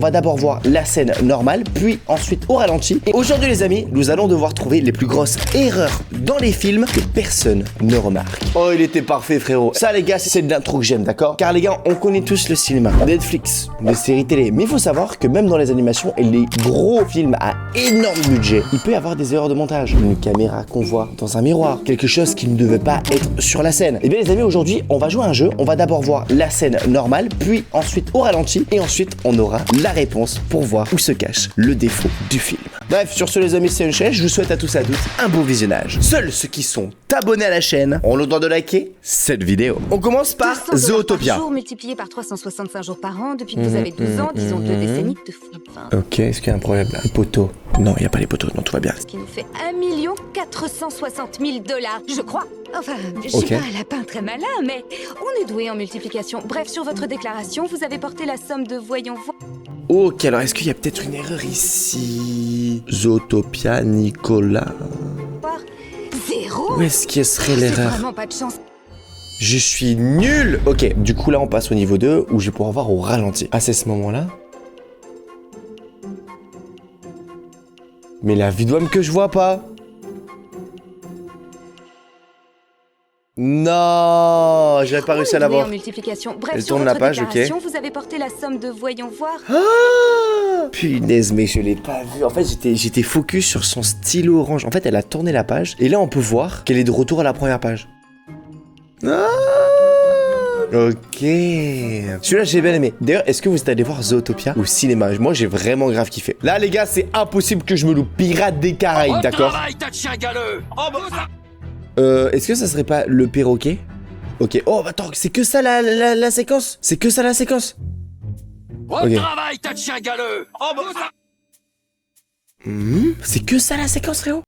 On va d'abord voir la scène normale, puis ensuite au ralenti. Et aujourd'hui les amis, nous allons devoir trouver les plus grosses erreurs dans les films que personne ne remarque. Oh, il était parfait frérot. Ça les gars, c'est de l'intro que j'aime, d'accord? Car les gars, on connaît tous le cinéma, Netflix, les séries télé. Mais il faut savoir que même dans les animations et les gros films à énorme budget, il peut y avoir des erreurs de montage. Une caméra qu'on voit dans un miroir, quelque chose qui ne devait pas être sur la scène. Et bien les amis, aujourd'hui, on va jouer à un jeu. On va d'abord voir la scène normale, puis ensuite au ralenti. Et ensuite, on aura la réponse pour voir où se cache le défaut du film. Bref, sur ce les amis, c'est une chaîne. Je vous souhaite à tous et à toutes un beau visionnage. Seuls ceux qui sont abonnés à la chaîne ont le droit de liker cette vidéo. On commence par Zootopia. Par jour multiplié par 365 jours par an depuis que vous avez 12 ans, disons 2 décennies de fou. Enfin, Ok, est-ce qu'il y a un problème là? Les poteaux. Non, il n'y a pas les poteaux, non, tout va bien. ce qui nous fait 1 460 000 $, je crois. Enfin, je Ok. suis pas un lapin très malin, mais on est doué en multiplication. Bref, sur votre déclaration, vous avez porté la somme de voyons voir. Ok, alors est-ce qu'il y a peut-être une erreur ici? Zootopia, Nicolas. 0. Où est-ce qu'il serait C'est l'erreur? vraiment pas de chance. Je suis nul. Ok, du coup là on passe au niveau 2 où je vais pouvoir voir au ralenti. Ah, c'est ce moment-là? Mais la vidéo que je vois pas. Non, j'avais pas réussi à On est doué l'avoir. en multiplication. Bref, Elle sur tourne votre la page, ok. déclaration, vous avez porté la somme de voyons voir. Ah, punaise, mais je l'ai pas vu. En fait, j'étais focus sur son stylo orange. En fait, elle a tourné la page. Et là, on peut voir qu'elle est de retour à la première page. Ah, ok. Celui-là, j'ai bien aimé. D'ailleurs, est-ce que vous êtes allé voir Zootopia au cinéma? Moi, j'ai vraiment grave kiffé. Là, les gars, c'est impossible que je me loupe. Pirates des Caraïbes, d'accord? tas de chien galeux. Est-ce que ça serait pas le perroquet? Ok. Oh, attends, c'est que ça la séquence? C'est que ça la séquence? Ok. Travail, tas de chien galeux. C'est que ça la séquence, frérot?